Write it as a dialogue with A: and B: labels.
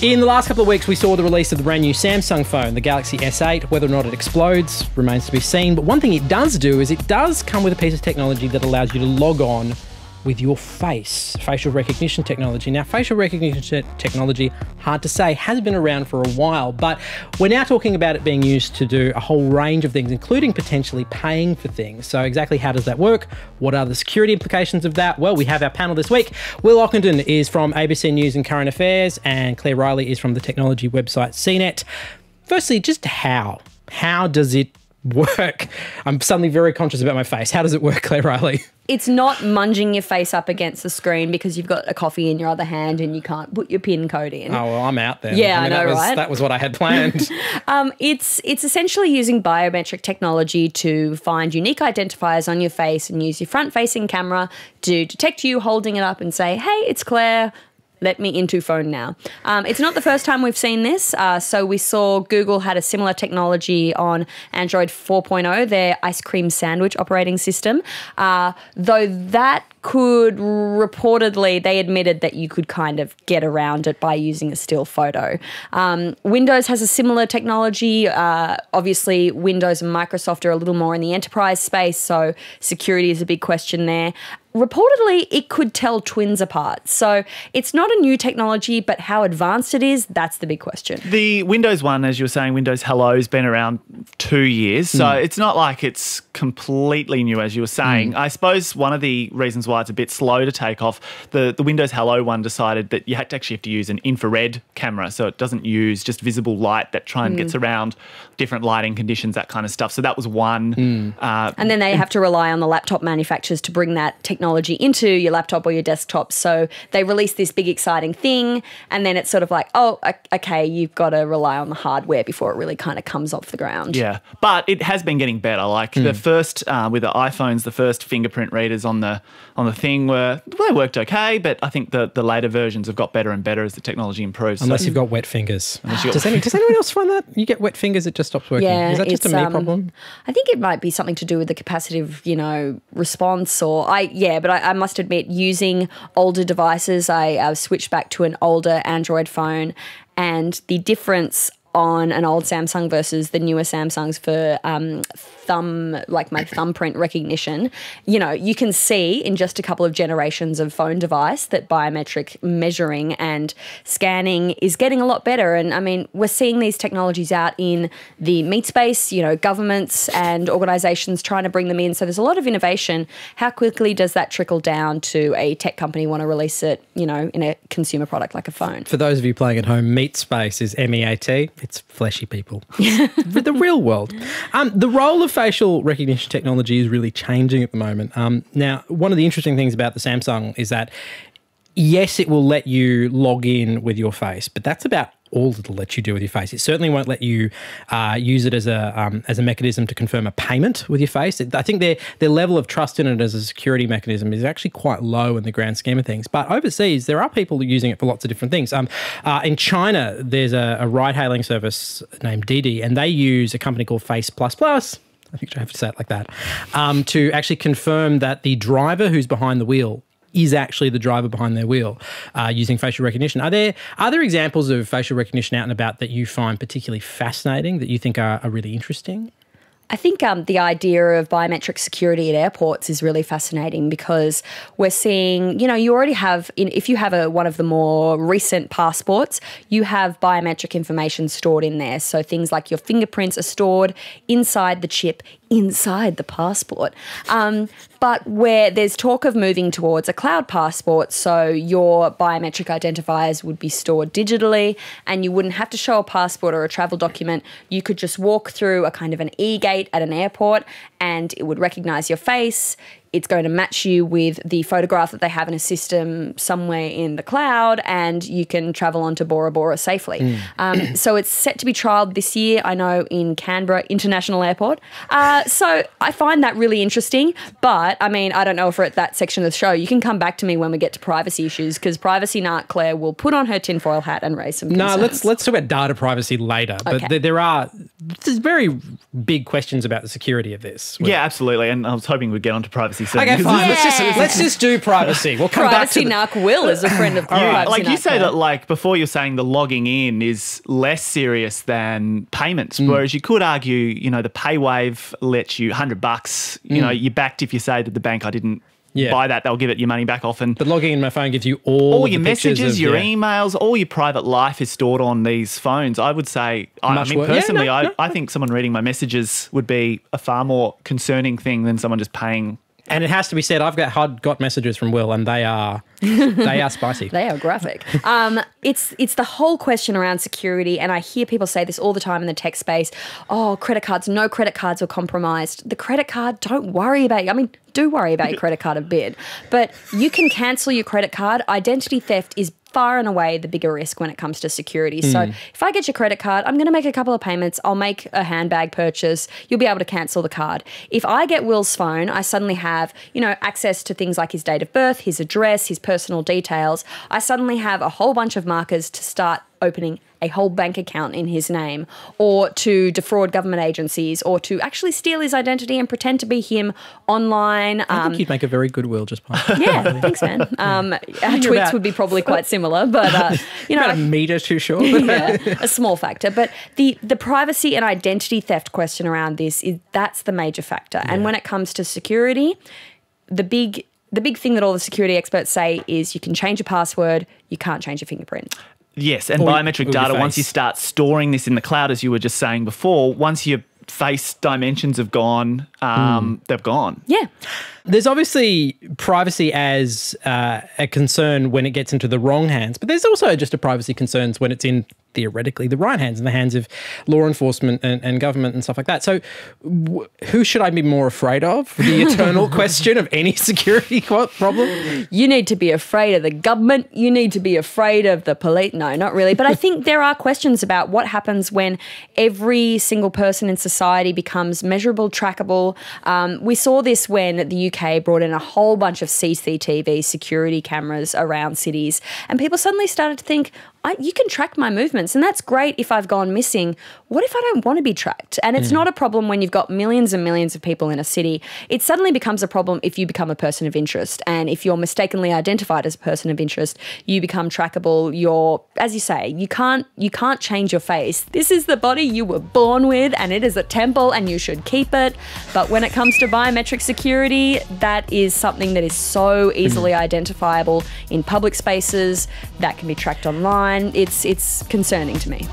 A: In the last couple of weeks, we saw the release of the brand new Samsung phone, the Galaxy S8. Whether or not it explodes remains to be seen. But one thing it does do is it does come with a piece of technology that allows you to log on with your face, facial recognition technology. Now, facial recognition technology, hard to say, has been around for a while, but we're now talking about it being used to do a whole range of things, including potentially paying for things. So exactly how does that work? What are the security implications of that? Well, we have our panel this week. Will Ockenden is from ABC News and Current Affairs, and Claire Riley is from the technology website CNET. Firstly, just how? How does it work? I'm suddenly very conscious about my face. How does it work, Claire Riley?
B: It's not munging your face up against the screen because you've got a coffee in your other hand and you can't put your PIN code in.
A: Oh, well, I'm out there.
B: Yeah, I know, right?
A: That was what I had planned.
B: It's essentially using biometric technology to find unique identifiers on your face and use your front-facing camera to detect you holding it up and say, hey, it's Claire. Let me into phone now. It's not the first time we've seen this. So we saw Google had a similar technology on Android 4.0, their ice cream sandwich operating system. Though that could reportedly, they admitted that you could kind of get around it by using a still photo. Windows has a similar technology. Obviously, Windows and Microsoft are a little more in the enterprise space, so security is a big question there. Reportedly, it could tell twins apart. So it's not a new technology, but how advanced it is, that's the big question.
C: The Windows one, as you were saying, Windows Hello, has been around 2 years. So it's not like it's completely new, as you were saying. I suppose one of the reasons why it's a bit slow to take off, the Windows Hello one decided that you had to actually have to use an infrared camera. So it doesn't use just visible light that gets around different lighting conditions, that kind of stuff. So that was one.
B: And then they have to rely on the laptop manufacturers to bring that technology into your laptop or your desktop. So they release this big exciting thing and then it's sort of like, oh, okay, you've got to rely on the hardware before it really kind of comes off the ground.
C: Yeah, but it has been getting better. Like the first, with the iPhones, the first fingerprint readers on the thing they worked okay, but I think the later versions have got better and better as the technology improves.
A: Unless you've got wet fingers. Does anyone else find that? You get wet fingers, it just stops working.
B: Yeah,
A: is that just a me problem?
B: I think it might be something to do with the capacitive, response but I must admit, using older devices, I switched back to an older Android phone, and the difference on an old Samsung versus the newer Samsungs for my thumbprint recognition, you can see in just a couple of generations of phone device that biometric measuring and scanning is getting a lot better. And I mean, we're seeing these technologies out in the meat space, governments and organizations trying to bring them in. So there's a lot of innovation. How quickly does that trickle down to a tech company want to release it, in a consumer product like a phone?
A: For those of you playing at home, meat space is MEAT. It's fleshy people. The real world. The role of facial recognition technology is really changing at the moment. Now, one of the interesting things about the Samsung is that, yes, it will let you log in with your face, but that's about all it'll let you do with your face. It certainly won't let you use it as a mechanism to confirm a payment with your face. I think their level of trust in it as a security mechanism is actually quite low in the grand scheme of things. But overseas, there are people using it for lots of different things. In China, there's a ride-hailing service named Didi, and they use a company called Face++. I think I have to say it like that, to actually confirm that the driver who's behind the wheel is actually the driver behind their wheel using facial recognition. Are there examples of facial recognition out and about that you find particularly fascinating, that you think are really interesting?
B: I think the idea of biometric security at airports is really fascinating because we're seeing, you already have, if you have one of the more recent passports, you have biometric information stored in there. So things like your fingerprints are stored inside the chip, inside the passport. But where there's talk of moving towards a cloud passport, so your biometric identifiers would be stored digitally and you wouldn't have to show a passport or a travel document. You could just walk through a kind of an e-gate at an airport and it would recognize your face. It's going to match you with the photograph that they have in a system somewhere in the cloud and you can travel on to Bora Bora safely. So it's set to be trialled this year, I know, in Canberra International Airport. So I find that really interesting, but I mean, I don't know if we're at that section of the show. You can come back to me when we get to privacy issues because privacy nut Claire will put on her tinfoil hat and raise some concerns.
A: No, let's talk about data privacy later.
B: Okay.
A: But there are there's very big questions about the security of this.
C: Yeah, absolutely. And I was hoping we'd get onto privacy soon.
A: Okay, fine.
B: Yeah.
A: Let's just do privacy. We'll come
B: Privacy
A: back to
B: narc Will is a friend of privacy
C: like you
B: narc
C: say
B: Will.
C: that, like before, you're saying the logging in is less serious than payments, whereas you could argue, you know, the pay wave lets you $100. You know, you're backed if you say to the bank, I didn't buy that, they'll give it your money back off. And
A: But logging in my phone gives you all
C: your
A: the pictures
C: messages,
A: of,
C: your emails, all your private life is stored on these phones. I would say, I mean,
A: worse.
C: personally,
A: Yeah, no.
C: I think someone reading my messages would be a far more concerning thing than someone just paying.
A: And it has to be said, I've got messages from Will, and they are spicy.
B: They are graphic. It's the whole question around security, and I hear people say this all the time in the tech space. Oh, credit cards, no credit cards are compromised. The credit card, don't worry about. I mean, do worry about your credit card a bit, but you can cancel your credit card. Identity theft is far and away the bigger risk when it comes to security. So if I get your credit card, I'm going to make a couple of payments. I'll make a handbag purchase. You'll be able to cancel the card. If I get Will's phone, I suddenly have, you know, access to things like his date of birth, his address, his personal details. I suddenly have a whole bunch of markers to start opening a whole bank account in his name, or to defraud government agencies, or to actually steal his identity and pretend to be him online.
A: I think you'd make a very good Will, just by
B: Yeah, thanks, man. Our tweets would be probably quite similar, but you know,
A: about a metre too short.
B: yeah, a small factor. But the privacy and identity theft question around this that's the major factor. And when it comes to security, the big thing that all the security experts say is you can change your password, you can't change your fingerprint.
C: Yes, and
A: Or
C: biometric
A: your
C: data, once
A: face.
C: you start storing this in the cloud, as you were just saying before, once your face dimensions have gone, they've gone.
B: Yeah.
A: There's obviously privacy as a concern when it gets into the wrong hands, but there's also just a privacy concerns when it's in, theoretically, the right hands, in the hands of law enforcement and government and stuff like that. So who should I be more afraid of? The eternal question of any security problem?
B: You need to be afraid of the government. You need to be afraid of the police. No, not really. But I think there are questions about what happens when every single person in society becomes measurable, trackable. We saw this when the UK brought in a whole bunch of CCTV security cameras around cities, and people suddenly started to think, you can track my movements, and that's great if I've gone missing. What if I don't want to be tracked? And it's not a problem when you've got millions and millions of people in a city. It suddenly becomes a problem if you become a person of interest. And if you're mistakenly identified as a person of interest, you become trackable. You're, as you say, you can't change your face. This is the body you were born with, and it is a temple, and you should keep it. But when it comes to biometric security, that is something that is so easily identifiable in public spaces that can be tracked online. It's concerning to me.